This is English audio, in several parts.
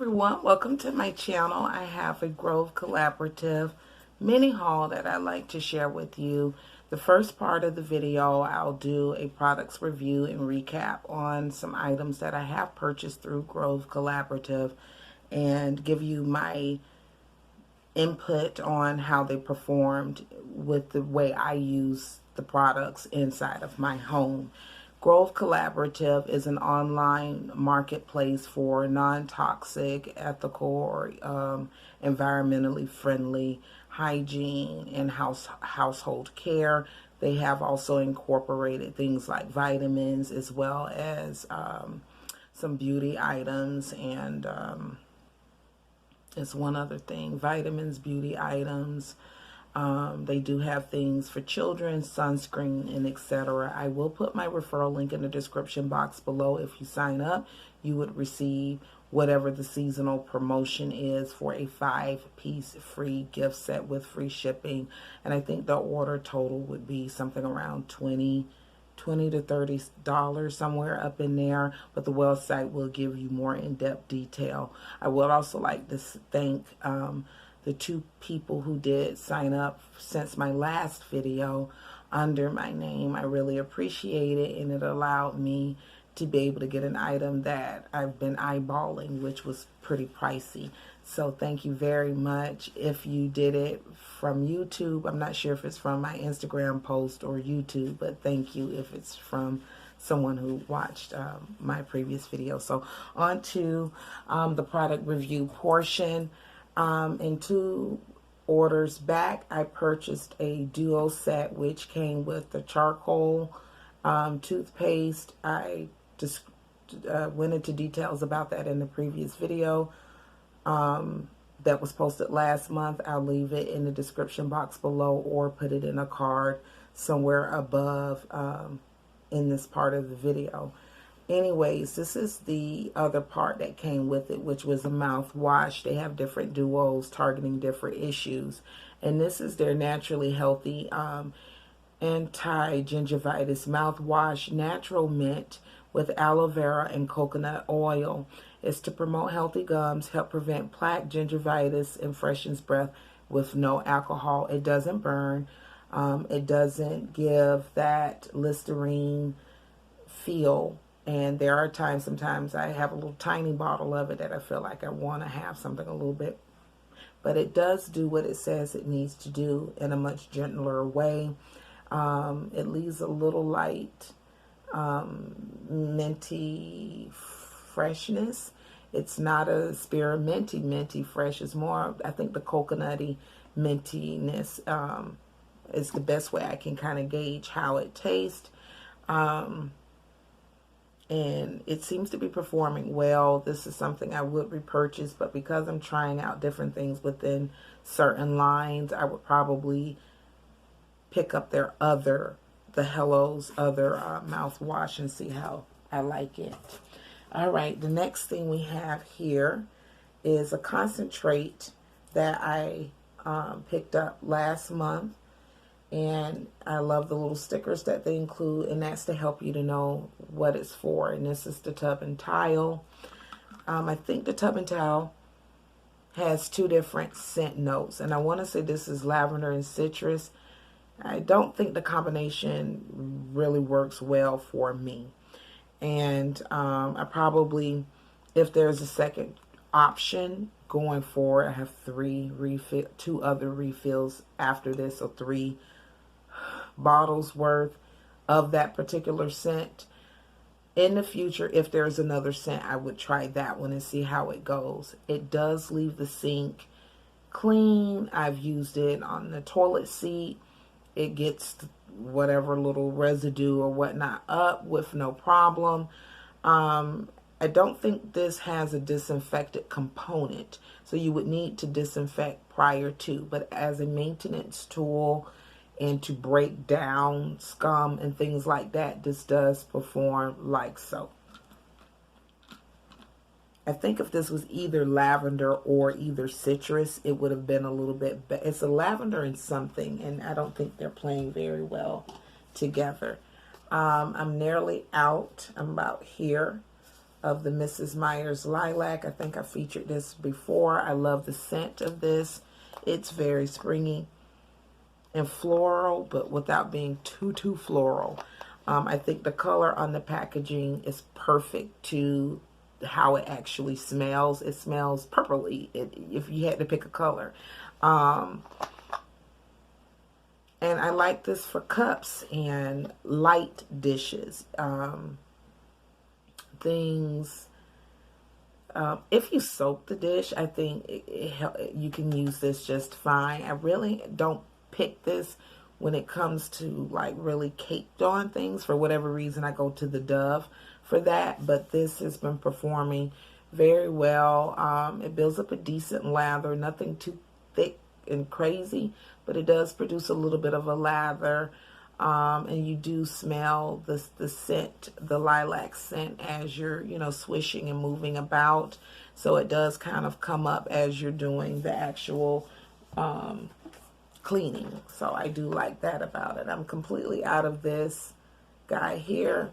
everyone, welcome to my channel. I have a Grove Collaborative mini haul that I'd like to share with you. The first part of the video, I'll do a products review and recap on some items that I have purchased through Grove Collaborative and give you my input on how they performed with the way I use the products inside of my home. Grove Collaborative is an online marketplace for non-toxic, ethical, or environmentally friendly hygiene and household care. They have also incorporated things like vitamins as well as some beauty items and it's one other thing, vitamins, beauty items. They do have things for children, sunscreen, and etc. I will put my referral link in the description box below. If you sign up, you would receive whatever the seasonal promotion is for a 5-piece free gift set with free shipping. And I think the order total would be something around $20 to $30, somewhere up in there, but the website will give you more in-depth detail. I would also like to thank the 2 people who did sign up since my last video under my name. I really appreciate it, and it allowed me to be able to get an item that I've been eyeballing, which was pretty pricey. So thank you very much. If you did it from YouTube, I'm not sure if it's from my Instagram post or YouTube, but thank you if it's from someone who watched my previous video. So on to the product review portion. In 2 orders back, I purchased a duo set which came with the charcoal toothpaste. I just went into details about that in the previous video that was posted last month. I'll leave it in the description box below or put it in a card somewhere above in this part of the video. Anyways, this is the other part that came with it, which was a mouthwash. They have different duos targeting different issues. And this is their naturally healthy anti-gingivitis mouthwash, natural mint with aloe vera and coconut oil. It's to promote healthy gums, help prevent plaque, gingivitis, and freshens breath with no alcohol. It doesn't burn. It doesn't give that Listerine feel. And there are times, sometimes I have a little tiny bottle of it that I feel like I want to have something a little bit. But it does do what it says it needs to do in a much gentler way. It leaves a little light minty freshness. It's not a minty fresh. It's more, I think, the coconutty mintiness is the best way I can kind of gauge how it tastes. And it seems to be performing well. This is something I would repurchase, but because I'm trying out different things within certain lines, I would probably pick up the Hello's other mouthwash and see how I like it. All right, the next thing we have here is a concentrate that I picked up last month. And I love the little stickers that they include, and that's to help you to know what it's for. And this is the Tub and Tile. I think the Tub and Tile has 2 different scent notes, and I want to say this is lavender and citrus. I don't think the combination really works well for me. And I probably, if there's a second option going forward, I have 2 other refills after this, so 3 bottles worth of that particular scent. In the future, if there's another scent, I would try that one and see how it goes. It does leave the sink clean. I've used it on the toilet seat. It gets whatever little residue or whatnot up with no problem. I don't think this has a disinfectant component, so you would need to disinfect prior to, but as a maintenance tool and to break down scum and things like that, this does perform like so. I think if this was either lavender or either citrus, it would have been a little bit better. It's a lavender and something, and I don't think they're playing very well together. I'm nearly out. I'm about here of the Mrs. Meyer's Lilac. I think I featured this before. I love the scent of this. It's very springy and floral, but without being too floral. I think the color on the packaging is perfect to how it actually smells. It smells purpley, if you had to pick a color. And I like this for cups and light dishes. Things, if you soak the dish, I think you can use this just fine. I really don't pick this when it comes to like really caked on things. For whatever reason, I go to the Dove for that, but this has been performing very well. It builds up a decent lather, nothing too thick and crazy, but it does produce a little bit of a lather. And you do smell the scent, the lilac scent, as you're, swishing and moving about. So it does kind of come up as you're doing the actual cleaning. So I do like that about it. I'm completely out of this guy here.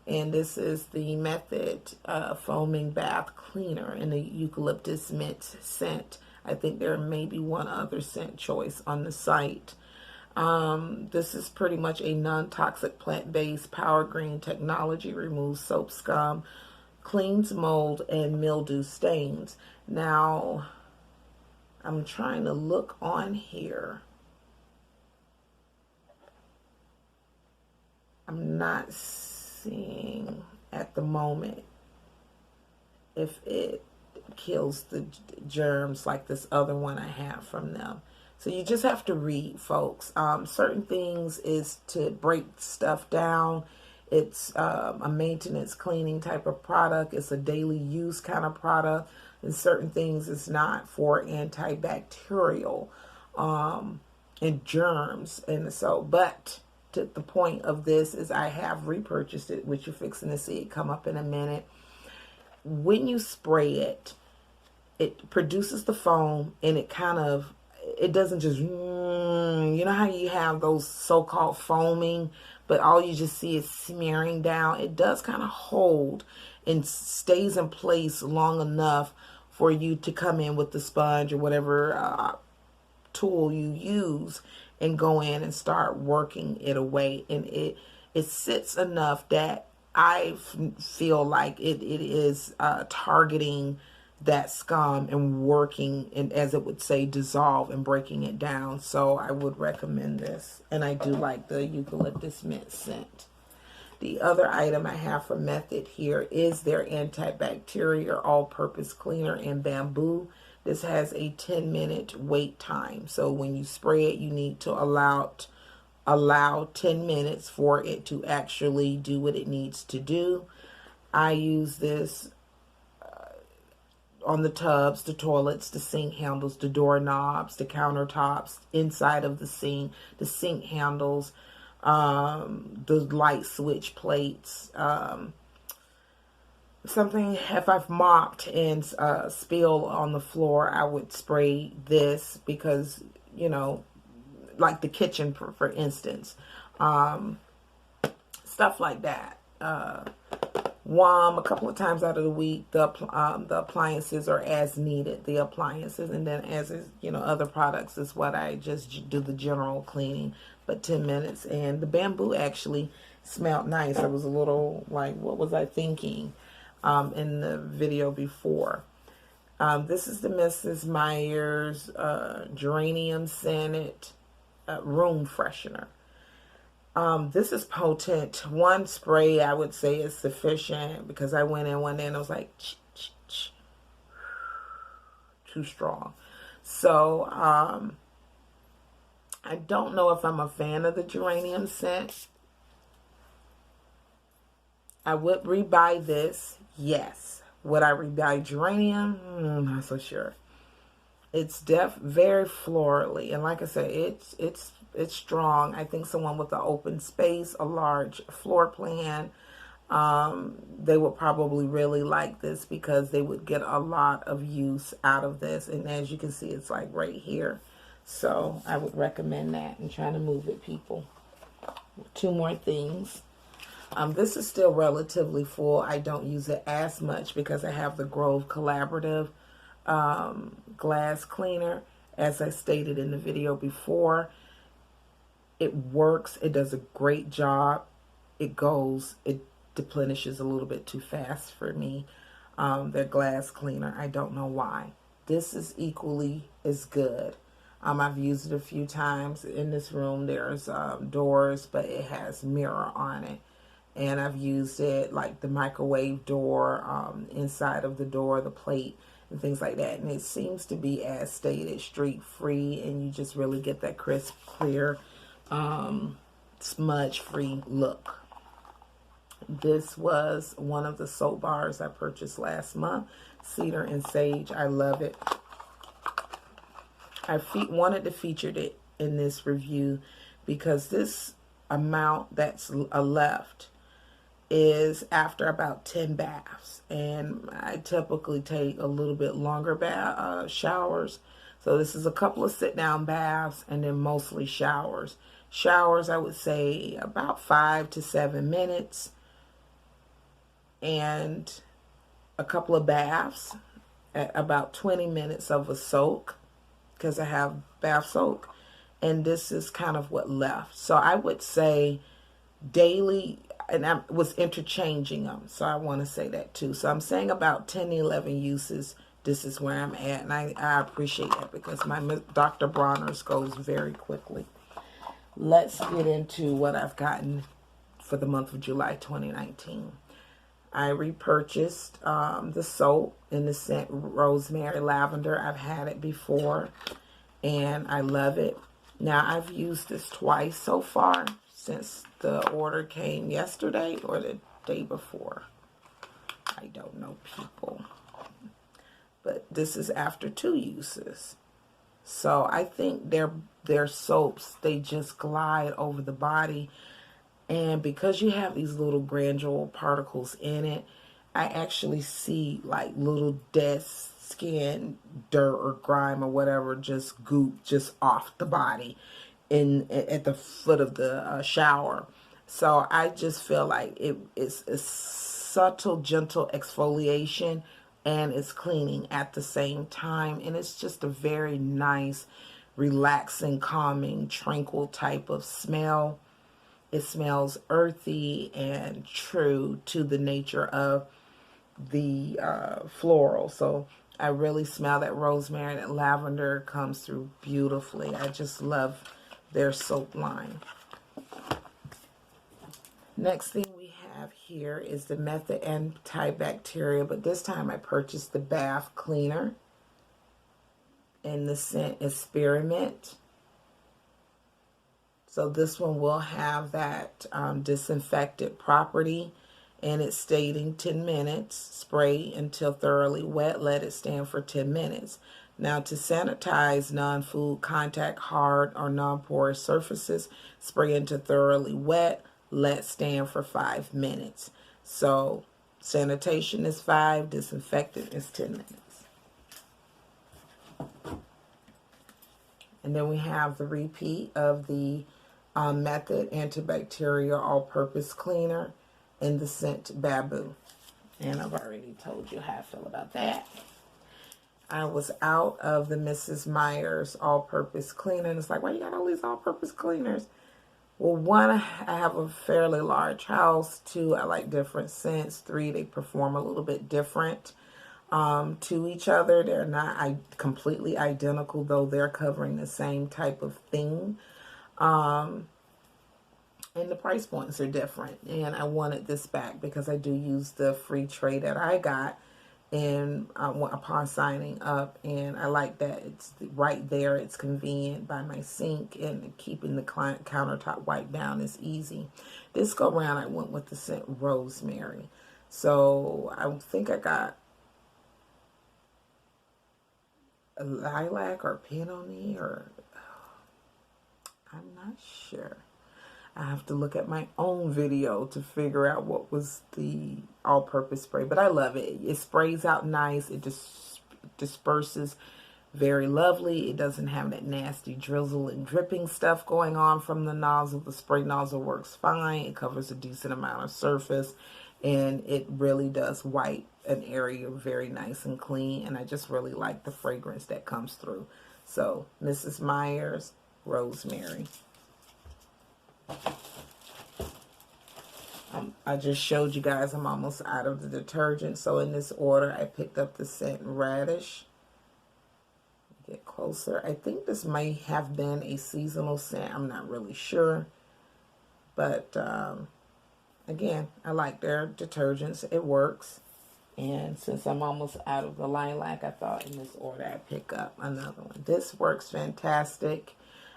And this is the Method Foaming Bath Cleaner in the Eucalyptus Mint scent. I think there may be one other scent choice on the site. This is pretty much a non-toxic plant-based power green technology, removes soap scum, cleans mold and mildew stains. Now, I'm trying to look on here. I'm not seeing at the moment if it kills the germs like this other one I have from them. So you just have to read, folks. Certain things is to break stuff down. It's a maintenance cleaning type of product. It's a daily use kind of product. And certain things is not for antibacterial and germs. And so, but to the point of this is I have repurchased it, which you're fixing to see it come up in a minute. When you spray it, it produces the foam, and it kind of, it doesn't just, you know how you have those so-called foaming, but all you just see is smearing down. It does kind of hold and stays in place long enough for you to come in with the sponge or whatever tool you use and go in and start working it away. And it sits enough that I feel like it is targeting that scum and working, and as it would say, dissolve and breaking it down. So I would recommend this. And I do like the eucalyptus mint scent. The other item I have from Method here is their antibacterial all-purpose cleaner in bamboo. This has a 10-minute wait time. So when you spray it, you need to allow 10 minutes for it to actually do what it needs to do. I use this on the tubs, the toilets, the sink handles, the doorknobs, the countertops, inside of the sink handles, the light switch plates. Something, if I've mopped and spill on the floor, I would spray this because, like the kitchen, for instance, stuff like that. A couple of times out of the week, the appliances are as needed. The appliances, and then as is, other products is what I just do the general cleaning. But 10 minutes, and the bamboo actually smelled nice. I was a little like, what was I thinking? In the video before. This is the Mrs. Meyer's geranium scented room freshener. This is potent. One spray I would say is sufficient because I went in one day and I was like, too strong. So I don't know if I'm a fan of the geranium scent. I would rebuy this, yes. Would I rebuy geranium? I'm not so sure. It's very florally, and like I said, it's strong. I think someone with an open space, a large floor plan, they would probably really like this because they would get a lot of use out of this. And as you can see, it's like right here. So I would recommend that and trying to move it, people. Two more things. This is still relatively full. I don't use it as much because I have the Grove Collaborative glass cleaner. As I stated in the video before, it works. It does a great job. It deplenishes a little bit too fast for me. Their glass cleaner, I don't know why. This is equally as good. I've used it a few times. In this room there's doors, but it has mirror on it. And I've used it like the microwave door, inside of the door, the plate, and things like that. And it seems to be, as stated, streak free, and you just really get that crisp, clear, smudge free look. This was one of the soap bars I purchased last month. Cedar and Sage. I love it. I wanted to feature it in this review because this amount that's left is after about 10 baths. And I typically take a little bit longer showers. So this is a couple of sit-down baths and then mostly showers. Showers, I would say about 5 to 7 minutes. And a couple of baths at about 20 minutes of a soak, because I have bath soak. And this is kind of what left. So I would say daily, and I was interchanging them. So I want to say that too. So I'm saying about 10 to 11 uses. This is where I'm at. And I appreciate that because my Dr. Bronner's goes very quickly. Let's get into what I've gotten for the month of July 2019. I repurchased the soap in the scent Rosemary Lavender. I've had it before and I love it. Now I've used this twice so far since the order came yesterday or the day before. I don't know, people. But this is after 2 uses. So I think their soaps, they just glide over the body. And because you have these little granule particles in it, I actually see like little dead skin, dirt or grime or whatever, just goop just off the body at the foot of the shower. So I just feel like it's a subtle, gentle exfoliation and it's cleaning at the same time. And it's just a very nice, relaxing, calming, tranquil type of smell. It smells earthy and true to the nature of the floral. So I really smell that rosemary. That lavender comes through beautifully. I just love their soap line. Next thing we have here is the Method Antibacterial, but this time I purchased the bath cleaner, and the scent is Spearmint. So this one will have that disinfectant property, and it's stating 10 minutes. Spray until thoroughly wet. Let it stand for 10 minutes. Now, to sanitize non-food contact, hard or non-porous surfaces, spray into thoroughly wet. Let stand for 5 minutes. So sanitation is 5, disinfectant is 10 minutes. And then we have the repeat of the Method Antibacterial All-Purpose Cleaner in the scent Bamboo. And I've already told you how I feel about that. I was out of the Mrs. Meyer's All-Purpose Cleaner. And it's like, why you got all these all-purpose cleaners? Well, 1, I have a fairly large house. 2, I like different scents. 3, they perform a little bit different to each other. They're not completely identical, though they're covering the same type of thing. And the price points are different. And I wanted this back because I do use the free tray that I got upon signing up, and I like that it's right there. It's convenient by my sink, and keeping the countertop wiped down is easy. This go round I went with the scent Rosemary. So I think I got a lilac or peony, or I'm not sure. I have to look at my own video to figure out what was the all-purpose spray. But I love it. It sprays out nice. It just disperses Very lovely. It doesn't have that nasty drizzle and dripping stuff going on from the nozzle. The spray nozzle works fine. It covers a decent amount of surface, and it really does wipe an area very nice and clean, and I just really like the fragrance that comes through. So Mrs. Meyer's Rosemary. I just showed you guys I'm almost out of the detergent. So in this order, I picked up the scent Radish. Get closer. I think this may have been a seasonal scent. I'm not really sure. But again, I like their detergents. It works. And since I'm almost out of the lilac, I thought in this order I'd pick up another one. This works fantastic.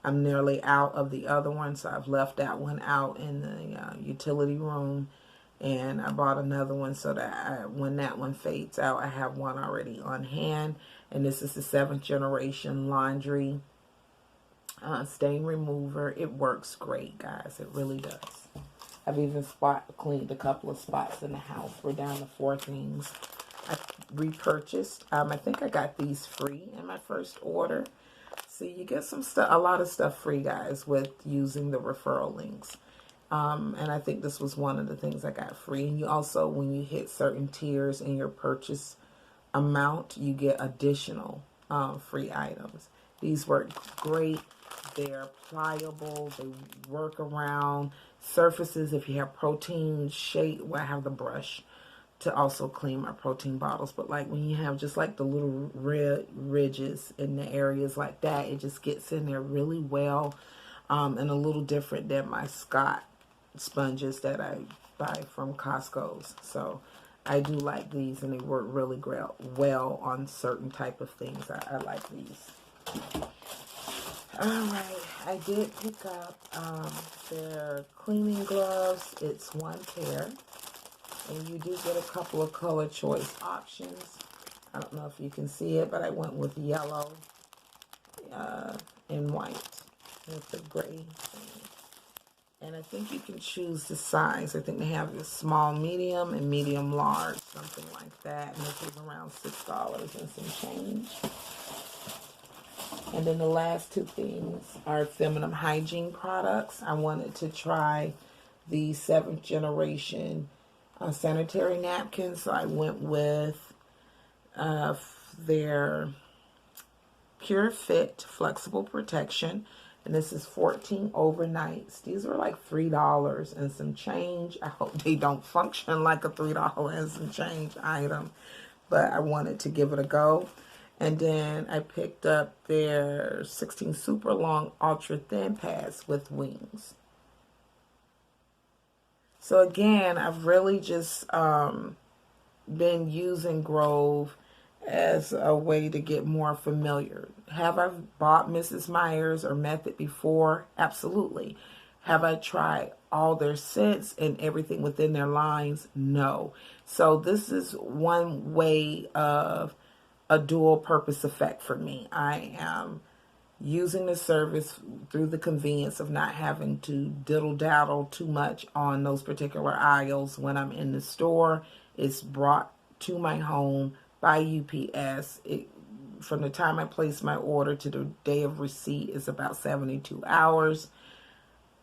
I'm nearly out of the other one, so I've left that one out in the utility room. And I bought another one so that when that one fades out, I have one already on hand. And this is the 7th generation laundry stain remover. It works great, guys. It really does. I've even cleaned a couple of spots in the house. We're down to 4 things. I repurchased. I think I got these free in my first order. See, you get some stuff, a lot of stuff free, guys, with using the referral links. And I think this was one of the things I got free. And you also, when you hit certain tiers in your purchase amount, you get additional free items. These work great. They're pliable. They work around surfaces. If you have protein shake, well, I have the brush to also clean my protein bottles. But like when you have just like the little red ridges in the areas like that, it just gets in there really well. And a little different than my Scott sponges that I buy from Costco's. So I do like these, and they work really well on certain type of things. I like these. Alright, I did pick up their cleaning gloves. It's 1 pair. And you do get a couple of color choice options. I don't know if you can see it, but I went with yellow and white. With the gray thing. And I think you can choose the size. I think they have a small, medium, and medium large, something like that. And this is around $6 and some change. And then the last 2 things are feminine hygiene products. I wanted to try the 7th generation sanitary napkins. So I went with their Pure Fit Flexible Protection. And this is 14 overnights. These are like $3 and some change. I hope they don't function like a $3 and some change item. But I wanted to give it a go. And then I picked up their 16 super long ultra thin pads with wings. So again, I've really just been using Grove as a way to get more familiar. Have I bought Mrs. Meyer's or Method before? Absolutely. Have I tried all their scents and everything within their lines? No. So this is one way of a dual purpose effect for me. I am using the service through the convenience of not having to diddle-daddle too much on those particular aisles when I'm in the store. It's brought to my home by UPS. From the time I place my order to the day of receipt is about 72 hours.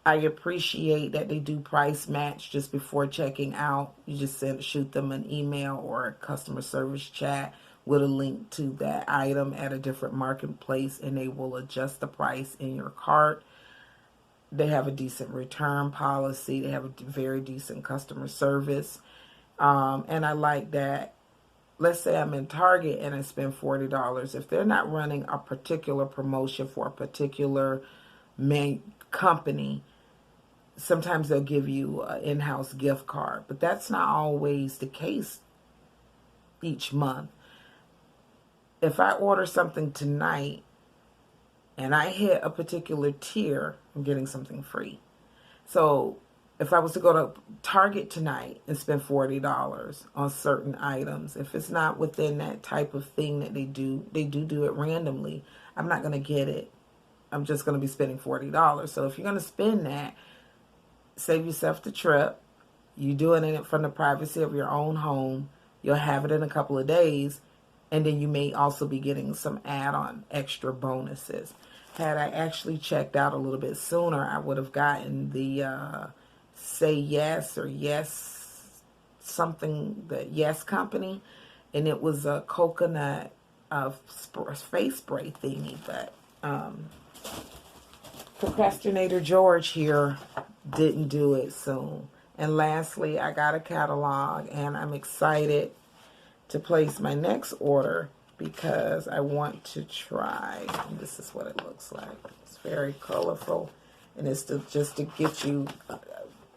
I appreciate that they do price match just before checking out. You just shoot them an email or a customer service chat with a link to that item at a different marketplace, and they will adjust the price in your cart. They have a decent return policy. They have a very decent customer service. And I like that. Let's say I'm in Target and I spend $40. If they're not running a particular promotion for a particular company, sometimes they'll give you an in-house gift card. But that's not always the case each month. If I order something tonight and I hit a particular tier, I'm getting something free. So if I was to go to Target tonight and spend $40 on certain items, if it's not within that type of thing that they do it randomly, I'm not going to get it. I'm just going to be spending $40. So if you're going to spend that, save yourself the trip. You're doing it from the privacy of your own home. You'll have it in a couple of days. And then you may also be getting some add-on extra bonuses. Had I actually checked out a little bit sooner, I would have gotten the Say Yes or Yes something, the Yes Company. And it was a coconut face spray thingy. But Procrastinator George here didn't do it soon. And lastly, I got a catalog, and I'm excited to place my next order because I want to try. And this is what it looks like. It's very colorful, and it's just to get you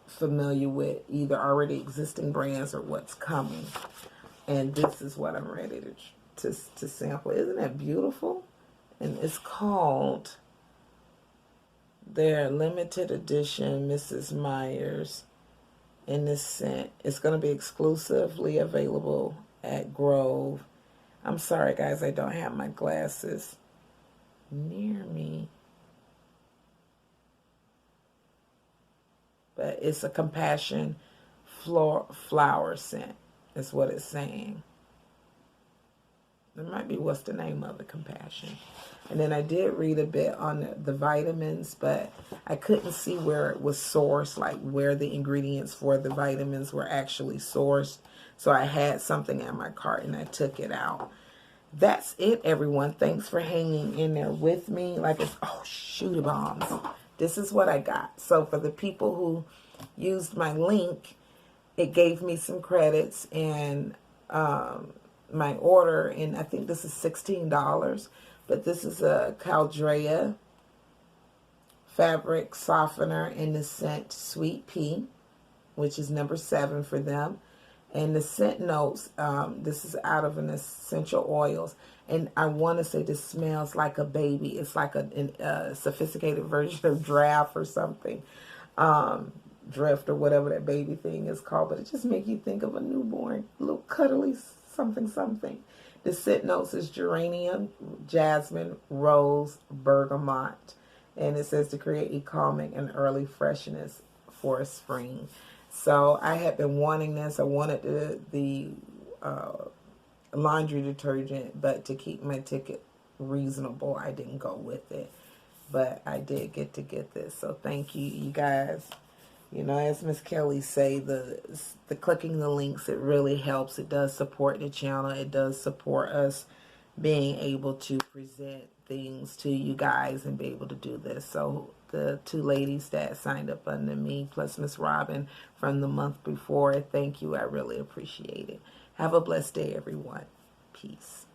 familiar with either already existing brands or what's coming. And this is what I'm ready to sample. Isn't that beautiful? And it's called their limited edition Mrs. Meyer's in this scent. It's going to be exclusively available at Grove. I'm sorry, guys, I don't have my glasses near me. But it's a compassion flower scent, is what it's saying. It might be what's the name of the compassion. And then I did read a bit on the vitamins, but I couldn't see where it was sourced, like where the ingredients for the vitamins were actually sourced. So I had something in my cart and I took it out. That's it, everyone. Thanks for hanging in there with me. Like it's, oh, shooty bombs. This is what I got. So for the people who used my link, it gave me some credits and my order, and I think this is $16. But this is a Caldrea fabric softener in the scent Sweet Pea, which is number 7 for them. And the scent notes, this is out of an essential oils. And I want to say this smells like a baby. It's like a sophisticated version of draft or something. Drift or whatever that baby thing is called. But it just makes you think of a newborn, little cuddly something. The scent notes is geranium, jasmine, rose, bergamot. And it says to create a calming and early freshness for spring. So I had been wanting this. I wanted the laundry detergent, but to keep my ticket reasonable, I didn't go with it. But I did get to get this. So thank you, you guys. You know, as Miss Kelly say, the clicking the links, it really helps. It does support the channel. It does support us being able to present things to you guys and be able to do this. So the 2 ladies that signed up under me, plus Miss Robin from the month before, thank you. I really appreciate it. Have a blessed day, everyone. Peace.